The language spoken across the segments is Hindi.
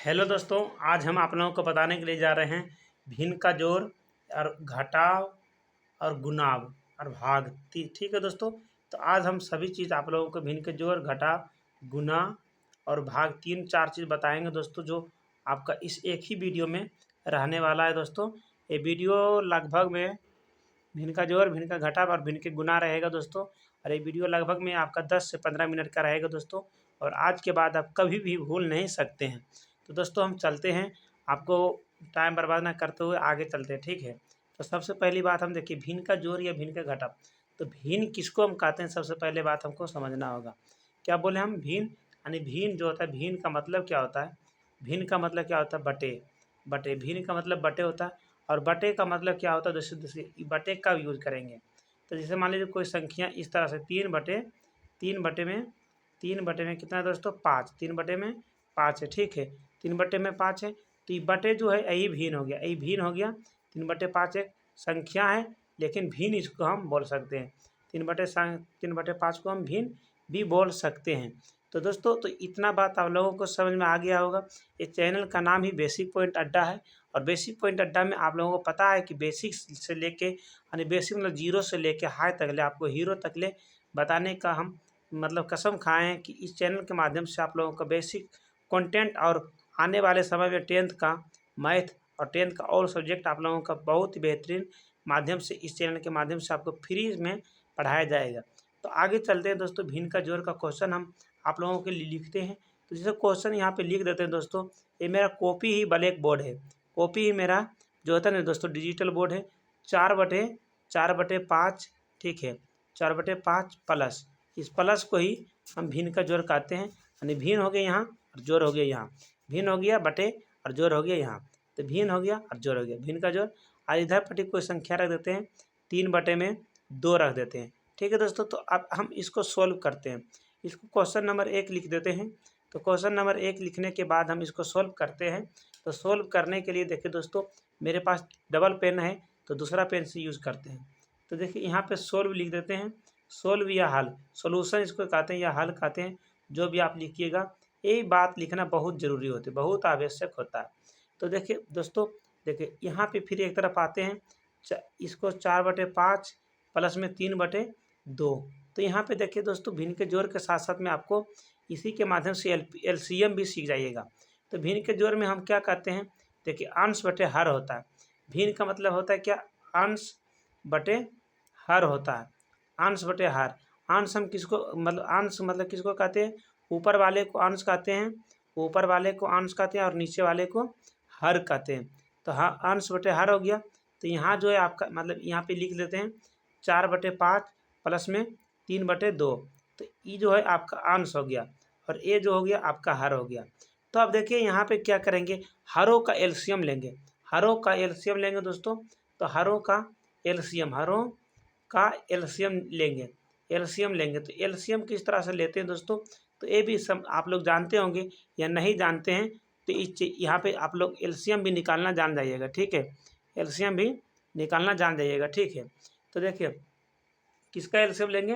हेलो दोस्तों, आज हम आप लोगों को बताने के लिए जा रहे हैं भिन्न का जोड़ और घटाव और गुणाव और भाग। ठीक है दोस्तों, तो आज हम सभी चीज़ आप लोगों को भिन्न के जोड़, घटाव, गुणा और भाग 3-4 चीज़ बताएंगे दोस्तों, जो आपका इस एक ही वीडियो में रहने वाला है दोस्तों। ये वीडियो लगभग में भिन्न का जोड़, भिन्न का घटाव और भिन्न के गुणा रहेगा दोस्तों। और ये वीडियो लगभग में आपका 10 से 15 मिनट का रहेगा दोस्तों, और आज के बाद आप कभी भी भूल नहीं सकते हैं। तो दोस्तों हम चलते हैं, आपको टाइम बर्बाद ना करते हुए आगे चलते हैं, ठीक है। तो सबसे पहली बात हम देखिए भिन्न का जोड़ या भिन्न का घटाव। तो भिन्न किसको हम कहते हैं, सबसे पहले बात हमको समझना होगा। क्या बोले हम? भिन्न, यानी भिन्न जो होता है, भिन्न का मतलब क्या होता है? भिन्न का मतलब क्या होता है? बटे। बटे, भिन्न का मतलब बटे होता है। और बटे का मतलब क्या होता है? जैसे जैसे बटे का यूज करेंगे, तो जैसे मान लीजिए कोई संख्या इस तरह से 3/3 में कितना है दोस्तों? 5। 3/5 है, ठीक है। 3/5 है, तो ये बटे जो है यही भिन्न हो गया, यही भिन्न हो गया। 3/5 एक संख्या है, लेकिन भिन्न इसको हम बोल सकते हैं। 3/5 को हम भिन्न भी बोल सकते हैं। तो दोस्तों, तो इतना बात आप लोगों को समझ में आ गया होगा। इस चैनल का नाम ही बेसिक पॉइंट अड्डा है, और बेसिक पॉइंट अड्डा में आप लोगों को पता है कि बेसिक से लेके, यानी बेसिक मतलब जीरो से लेके हाई तक ले, आपको हीरो तक ले बताने का हम मतलब कसम खाए हैं कि इस चैनल के माध्यम से आप लोगों का बेसिक कंटेंट और आने वाले समय में 10th का मैथ और 10th का और सब्जेक्ट आप लोगों का बहुत ही बेहतरीन माध्यम से इस चैनल के माध्यम से आपको फ्री में पढ़ाया जाएगा। तो आगे चलते हैं दोस्तों, भिन्न का जोड़ का क्वेश्चन हम आप लोगों के लिए लिखते हैं। तो जैसे क्वेश्चन यहाँ पे लिख देते हैं दोस्तों। ये मेरा कॉपी ही ब्लैक बोर्ड है, कॉपी ही मेरा जो होता है ना दोस्तों डिजिटल बोर्ड है। 4/5, ठीक है। 4/5 प्लस, इस प्लस को ही हम भिन्न का जोड़ कहते हैं। यानी भिन्न हो गया यहाँ और जोड़ हो गया यहाँ, भिन्न हो गया बटे और जोड़ हो गया यहाँ। तो भिन्न हो गया और जोड़ हो गया, भिन्न का जोड़। और इधर पट्टी कोई संख्या रख देते हैं, 3/2 रख देते हैं, ठीक है दोस्तों। तो अब हम इसको सोल्व करते हैं। इसको क्वेश्चन नंबर 1 लिख देते हैं। तो क्वेश्चन नंबर 1 लिखने के बाद हम इसको सोल्व करते हैं। तो सोल्व करने के लिए देखिए दोस्तों, मेरे पास डबल पेन है, तो दूसरा पेन से यूज़ करते हैं। तो देखिए यहाँ पे सोल्व लिख देते हैं। सोल्व या हल, सोल्यूशन इसको कहते हैं या हल कहते हैं, जो भी आप लिखिएगा। यही बात लिखना बहुत ज़रूरी होती है, बहुत आवश्यक होता है। तो देखिए दोस्तों, देखिए यहाँ पे फिर एक तरफ आते हैं। इसको 4/5 प्लस में 3/2। तो यहाँ पे देखिए दोस्तों, भिन्न के जोड़ के साथ साथ में आपको इसी के माध्यम से एलसीएम भी सीख जाइएगा। तो भिन्न के जोड़ में हम क्या कहते हैं? देखिए अंश बटे हर होता है। भिन्न का मतलब होता है क्या? अंश बटे हर होता है। अंश बटे हर, अंश हम किसको मतलब अंश मतलब किसको कहते हैं? ऊपर वाले को अंश कहते हैं, ऊपर वाले को अंश कहते हैं, और नीचे वाले को हर कहते हैं। तो हाँ, अंश बटे हर हो गया। तो यहाँ जो है आपका मतलब यहाँ पे लिख देते हैं 4/5 प्लस में 3/2। तो ये जो है आपका अंश हो गया, और ये जो हो गया आपका हर हो गया। तो अब देखिए यहाँ पे क्या करेंगे, हरों का एलसीएम लेंगे। हरों का एलसीएम लेंगे दोस्तों। तो हरों का एलसीएम लेंगे, एलसीएम लेंगे। तो एलसीएम किस तरह से लेते हैं दोस्तों? तो ये भी सब आप लोग जानते होंगे, या नहीं जानते हैं तो यहाँ पे आप लोग एलसीएम भी निकालना जान जाइएगा, ठीक है। एलसीएम भी निकालना जान जाइएगा, ठीक है। तो देखिए किसका एलसीएम लेंगे?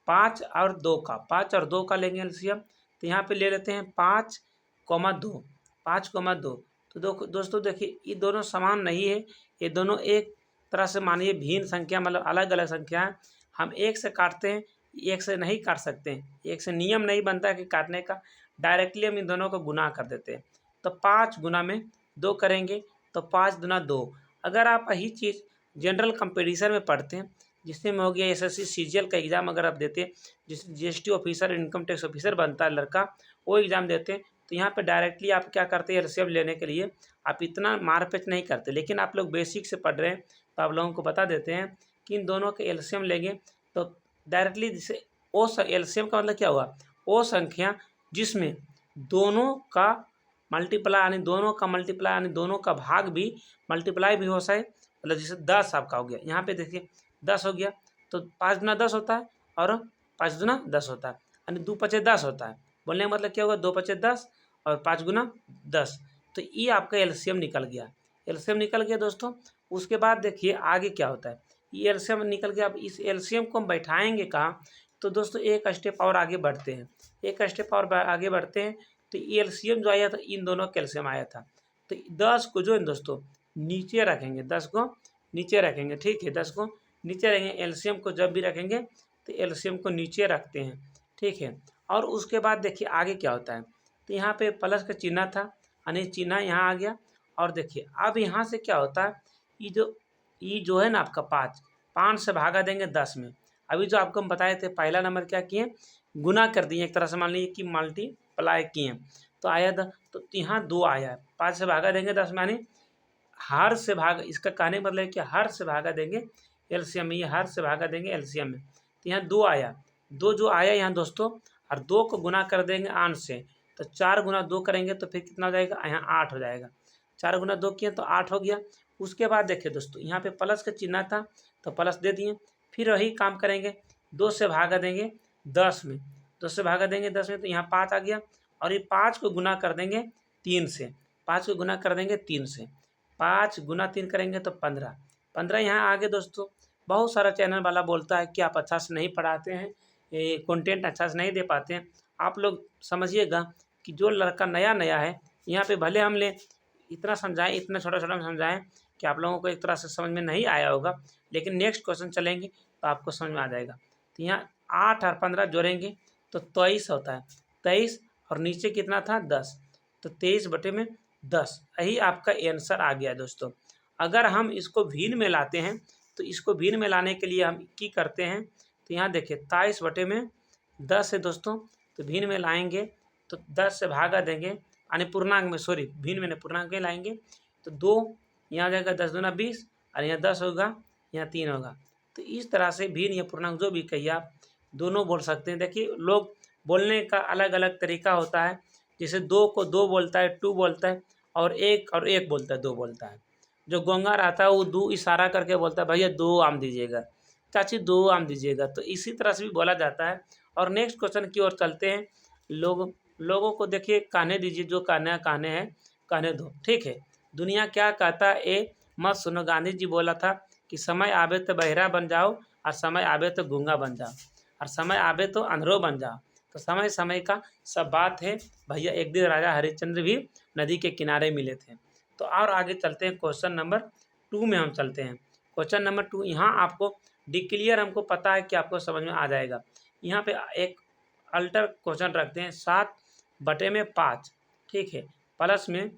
5 और 2 का, 5 और 2 का लेंगे एलसीएम। तो यहाँ पे ले लेते हैं 5,2, 5,2। तो दोस्तों देखिए ये दोनों समान नहीं है, ये दोनों एक तरह से मानिए भिन्न संख्या, मतलब अलग अलग संख्या है। हम एक से काटते हैं, एक से नहीं काट सकते हैं, एक से नियम नहीं बनता है कि काटने का। डायरेक्टली हम इन दोनों को गुना कर देते हैं। तो 5 गुना में 2 करेंगे, तो 5 दूना 2। अगर आप यही चीज़ जनरल कंपटीशन में पढ़ते हैं, जिसमें हो गया एसएससी सीजीएल का एग्ज़ाम अगर आप देते हैं, जिस GST officer, income tax officer बनता है लड़का, वो एग्ज़ाम देते हैं। तो यहाँ पे डायरेक्टली आप क्या करते हैं, एलसीएम लेने के लिए आप इतना मारपेच नहीं करते। लेकिन आप लोग बेसिक से पढ़ रहे हैं, तो आप लोगों को बता देते हैं कि इन दोनों के एलसीएम लेंगे। तो डायरेक्टली जैसे ओ एलसीएम का मतलब क्या हुआ? वो संख्या जिसमें दोनों का मल्टीप्लाई, यानी दोनों का मल्टीप्लाई, यानी दोनों का भाग भी मल्टीप्लाई भी हो सके। मतलब जैसे 10 आपका हो गया, यहाँ पे देखिए 10 हो गया, तो 5 दूना 10 होता है, और 5 दूना 10 होता है, यानी 2×5 10 होता है। बोलने का मतलब क्या होगा? 2×5 10 और 5 गुना 10। तो ये आपका एलसीएम निकल गया, एलसीएम निकल गया दोस्तों। उसके बाद देखिए आगे क्या होता है, ये एलसीएम निकल गया। अब इस एलसीएम को हम बैठाएंगे कहाँ? तो दोस्तों एक स्टेप और आगे बढ़ते हैं, एक स्टेप और आगे बढ़ते हैं। तो एलसीएम जो आया था इन दोनों का एलसीएम आया था। तो 10 को जो है दोस्तों नीचे रखेंगे, 10 को नीचे रखेंगे, ठीक है, 10 को नीचे रखेंगे। एलसीएम को जब भी रखेंगे तो एलसीएम को नीचे रखते हैं, ठीक है। और उसके बाद देखिए आगे क्या होता है, तो यहाँ पे प्लस का चिन्ह था यानी चिन्ह यहाँ आ गया। और देखिए अब यहाँ से क्या होता है, ये जो है ना आपका 5 से भागा देंगे 10 में। अभी जो आपको हम बताए थे पहला नंबर क्या किए, गुना कर दिए, एक तरह से मान लीजिए कि मल्टीप्लाई किए तो आया था। तो यहाँ 2 आया है, 5 से भागा देंगे 10 में, यानी हर से भाग, इसका कहने का मतलब है कि हर से भागा देंगे एलसीएम में, ये हर से भागा देंगे एलसीएम में। तो यहाँ 2 आया, 2 जो आया यहाँ दोस्तों, और 2 को गुना कर देंगे 8 से, तो 4 गुना 2 करेंगे तो फिर कितना हो जाएगा, यहाँ 8 हो जाएगा। 4 गुना 2 किए तो 8 हो गया। उसके बाद देखिए दोस्तों यहाँ पे प्लस का चिन्ह था तो प्लस दे दिए। फिर वही काम करेंगे, 2 से भागा देंगे 10 में, 2 से भागा देंगे 10 में तो यहाँ 5 आ गया। और ये 5 को गुना कर देंगे 3 से, 5 को गुना कर देंगे 3 से, 5 गुना 3 करेंगे तो 15, 15 यहाँ आगे दोस्तों। बहुत सारा चैनल वाला बोलता है कि आप अच्छा से नहीं पढ़ाते हैं, ये कंटेंट अच्छा से नहीं दे पाते हैं। आप लोग समझिएगा कि जो लड़का नया नया है, यहाँ पे भले हम ले इतना समझाएं, इतना छोटा छोटा समझाएं कि आप लोगों को एक तरह से समझ में नहीं आया होगा, लेकिन नेक्स्ट क्वेश्चन चलेंगे तो आपको समझ में आ जाएगा। तो यहाँ 8 और 15 जोड़ेंगे तो 23 होता है, 23 और नीचे कितना था 10, तो 23/10 यही आपका आंसर आ गया दोस्तों। अगर हम इसको भिन्न में लाते हैं तो इसको भिन्न में लाने के लिए हम की करते हैं, तो यहाँ देखिए 23/10 है दोस्तों। तो भिन्न में लाएंगे तो 10 से भागा देंगे, यानी पूर्णांक में, सॉरी भिन्न में पूर्णांक में लाएंगे तो 2 यहाँ आ जाएगा, 10 दूना 20 और यहाँ 10 होगा, यहाँ 3 होगा। तो इस तरह से भिन्न या पूर्णांक जो भी कहिए आप दोनों बोल सकते हैं। देखिए लोग बोलने का अलग अलग तरीका होता है, जैसे 2 को 2 बोलता है, 2 बोलता है, और 1 बोलता है, 2 बोलता है। जो गोंगा रहता है वो 2 इशारा करके बोलता है, भैया 2 आम दीजिएगा, चाची 2 आम दीजिएगा। तो इसी तरह से भी बोला जाता है। और नेक्स्ट क्वेश्चन की ओर चलते हैं। लोगों को देखिए कहने दीजिए, जो कहने हैं कहने दो, ठीक है। दुनिया क्या कहता है ए मत सुनो, गांधी जी बोला था कि समय आवे तो बहरा बन जाओ, और समय आवे तो गूंगा बन जाओ, और समय आवे तो अंधेरो बन जाओ। तो समय समय का सब बात है भैया। एक दिन राजा हरिश्चंद्र भी नदी के किनारे मिले थे। तो और आगे चलते हैं, क्वेश्चन नंबर 2 में हम चलते हैं। क्वेश्चन नंबर 2 यहाँ आपको डिक्लियर हमको पता है कि आपको समझ में आ जाएगा। यहाँ पे एक अल्टर क्वेश्चन रखते हैं, 7/5, ठीक है, प्लस में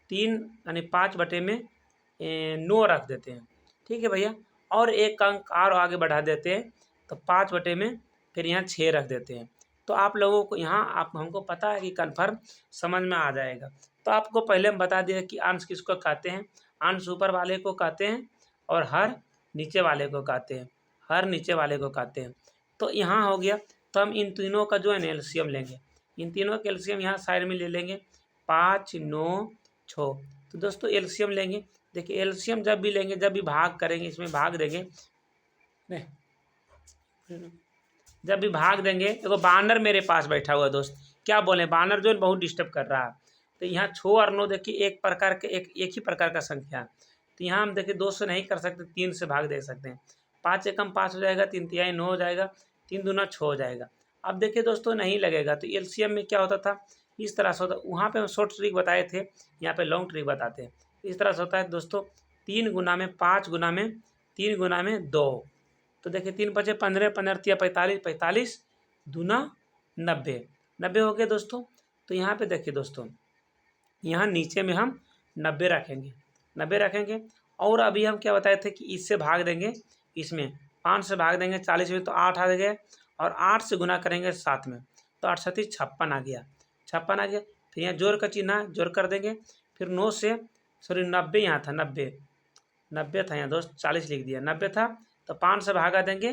3 यानी 5/9 रख देते हैं, ठीक है भैया। और एक अंक और आगे बढ़ा देते हैं तो 5 में फिर यहाँ 6 रख देते हैं। तो आप लोगों को यहाँ आप हमको पता है कि कन्फर्म समझ में आ जाएगा। तो आपको पहले हम बता दिए कि अंश किसको कहते हैं, अंश ऊपर वाले को कहते हैं और हर नीचे वाले को कहते हैं, हर नीचे वाले को कहते हैं। तो यहाँ हो गया। तो हम इन तीनों का जो है ना एलसीएम लेंगे, इन तीनों का एलसीएम यहाँ साइड में ले लेंगे, 5, 9, 6। तो दोस्तों एलसीएम लेंगे, देखिए एलसीएम जब भी लेंगे, जब भी भाग करेंगे, इसमें भाग देंगे, जब भी भाग देंगे। देखो बानर मेरे पास बैठा हुआ है दोस्त, क्या बोले, बानर जो है बहुत डिस्टर्ब कर रहा है। तो यहाँ 6 और 9 देखिए एक प्रकार के एक ही प्रकार का संख्या है। तो यहाँ हम देखिए 2 से नहीं कर सकते, 3 से भाग दे सकते हैं। 5 से कम 5 हो जाएगा, 3 तिहाई 9 हो जाएगा, 3 दूना 6 हो जाएगा। अब देखिए दोस्तों नहीं लगेगा। तो एलसीएम में क्या होता था, इस तरह से होता, वहाँ पे हम शॉर्ट ट्रिक बताए थे, यहाँ पे लॉन्ग ट्रिक बताते हैं। इस तरह से होता है दोस्तों, 3 गुना में 5 गुना में 3 गुना में 2। तो देखिए 3 5 15, 15 तिया 45, 45 दूना 90, 90 हो गए दोस्तों। तो यहाँ पे देखिए दोस्तों, यहाँ नीचे में हम 90 रखेंगे, 90 रखेंगे। और अभी हम क्या बताए थे कि इससे भाग देंगे, इसमें 5 से भाग देंगे 40 में तो 8 आ गया, और 8 से गुना करेंगे 7 में तो 8 7 56 आ गया, 56 आ गया। फिर यहाँ जोड़ का चिन्ह जोड़ कर देंगे, फिर 9 से, सॉरी 90 यहाँ था, 90 था यहाँ दोस्त, 40 लिख दिया, 90 था। तो 5 से भागा देंगे,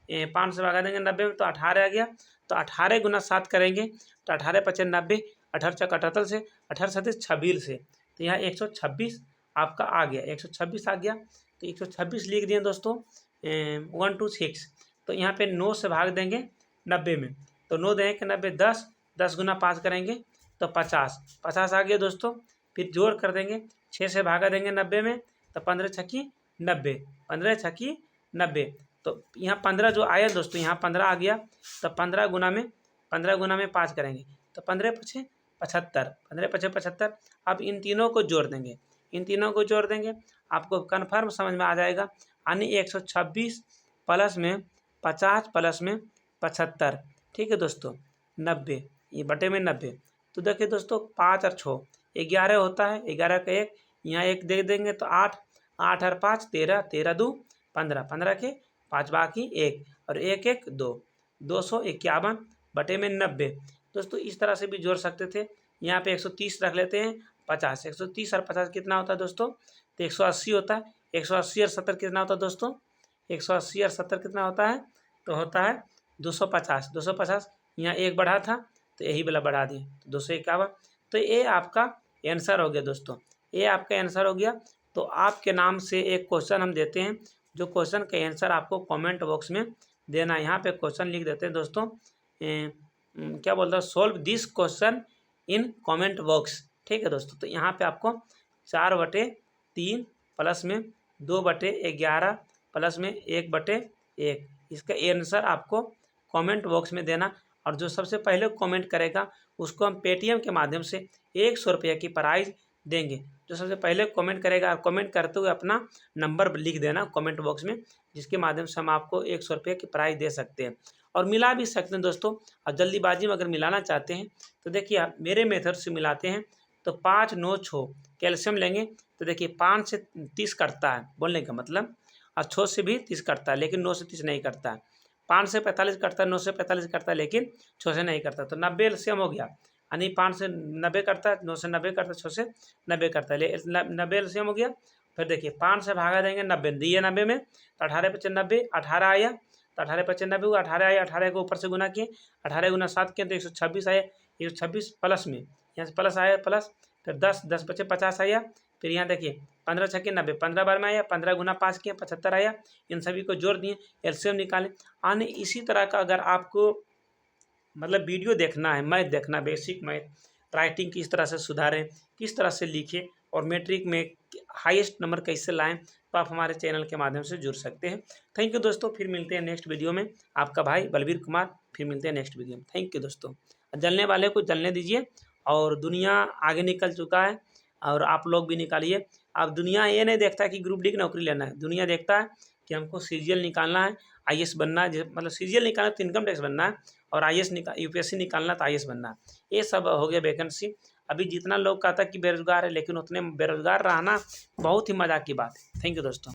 5 से भागा देंगे 90 में तो 18 आ गया। तो 18 गुना 7 करेंगे तो 18 5 90, 18 चौक 78 से, 18 7 26 से, तो यहाँ 126 आपका आ गया, 126 आ गया। तो 126 लिख दिए दोस्तों, 1 2 6। तो यहाँ पे 9 से भाग देंगे 90 में, तो 9 देंगे 90, 10, 10 गुना 5 करेंगे तो 50, 50 आ गया दोस्तों। फिर जोड़ कर देंगे, 6 से भागा देंगे 90 में तो 15 छक्की 90, 15 छक्की 90। तो यहाँ 15 जो आया दोस्तों, यहाँ 15 आ गया। तो 15 गुना में 5 करेंगे तो 15 पछे 75, 15 5 75। अब इन तीनों को जोड़ देंगे, इन तीनों को जोड़ देंगे, आपको कन्फर्म समझ में आ जाएगा। यानी 126 प्लस में 50 प्लस में 75, ठीक है दोस्तों, 90, ये बटे में 90। तो देखिए दोस्तों 5 और 6 11 होता है, 11 का 1 यहाँ 1 दे देंगे तो 8, 8 और 5 13, 13 2 15, 15 के 5 बाकी 1 और 1 1 2, 251 बटे में 90। दोस्तों इस तरह से भी जोड़ सकते थे। यहाँ पे 130 रख लेते हैं, 50, 130 और 50 कितना होता है दोस्तों, तो 180 होता है। 180 और 70 कितना होता है दोस्तों, 180 और 70 कितना होता है, तो होता है 250, 250। यहाँ एक बढ़ा था तो यही वाला बढ़ा दिए, तो 251। तो ये आपका आंसर हो गया दोस्तों, ये आपका आंसर हो गया। तो आपके नाम से एक क्वेश्चन हम देते हैं, जो क्वेश्चन का आंसर आपको कमेंट बॉक्स में देना है। यहाँ पे क्वेश्चन लिख देते हैं दोस्तों, क्या बोलता है, solve this question in comment box, ठीक है दोस्तों। तो यहाँ पे आपको 4/3 प्लस में 2/11 प्लस में 1/1, इसका आंसर आपको कमेंट बॉक्स में देना। और जो सबसे पहले कमेंट करेगा उसको हम पेटीएम के माध्यम से 100 रुपये की प्राइज़ देंगे। जो सबसे पहले कमेंट करेगा, कमेंट करते हुए अपना नंबर लिख देना कमेंट बॉक्स में, जिसके माध्यम से हम आपको 100 रुपये की प्राइज़ दे सकते हैं और मिला भी सकते हैं दोस्तों। और जल्दीबाजी में अगर मिलाना चाहते हैं तो देखिए आप मेरे मेथड से मिलाते हैं तो 5 9 6 कैल्शियम लेंगे, तो देखिए 5 से 30 कटता है बोलने का मतलब, और 6 से भी 30 कटता है लेकिन 9 से 30 नहीं कटता है। 5 से 45 कटता है, 9 से 45 कटता है लेकिन 6 से नहीं कटता। तो 90 एलसीएम हो गया, यानी 5 से 90 कटता है, 9 से 90 कटता है, 6 से 90 कटता है, 90 एलसीएम हो गया। फिर देखिए 5 से भागा देंगे 90, दिए 90 में तो 18 × 90 18 आया, तो 18 × 90 हुआ, 18 आया, 18 को ऊपर से गुना किए, 18 गुना 7 किए तो 126 आया, 126 प्लस में यहाँ से प्लस आया प्लस, फिर 10 10 बचे 50 आया। फिर यहाँ देखिए 15 छक्के 90, 15 बार में आया, 15 गुना 5 किए 75 आया। इन सभी को जोड़ दिए, एलसीएम निकालें। आने इसी तरह का अगर आपको मतलब वीडियो देखना है, मैथ देखना, बेसिक मैथ राइटिंग किस तरह से सुधारें, किस तरह से लिखें और मैट्रिक में हाईएस्ट नंबर कैसे लाएं, तो आप हमारे चैनल के माध्यम से जुड़ सकते हैं। थैंक यू दोस्तों, फिर मिलते हैं नेक्स्ट वीडियो में। आपका भाई बलवीर कुमार, फिर मिलते हैं नेक्स्ट वीडियो में। थैंक यू दोस्तों। जलने वाले को जलने दीजिए, और दुनिया आगे निकल चुका है और आप लोग भी निकालिए। अब दुनिया ये नहीं देखता कि ग्रुप डी की नौकरी लेना है, दुनिया देखता है कि हमको सीजीएल निकालना है, आईएएस बनना है, मतलब सीजीएल निकालना तो इनकम टैक्स बनना है, और आईएएस यूपीएससी निकालना तो आईएएस बनना है। ये सब हो गया वैकेंसी। अभी जितना लोग कहता कि बेरोजगार है, लेकिन उतने बेरोजगार रहना बहुत ही मजाक की बात है। थैंक यू दोस्तों।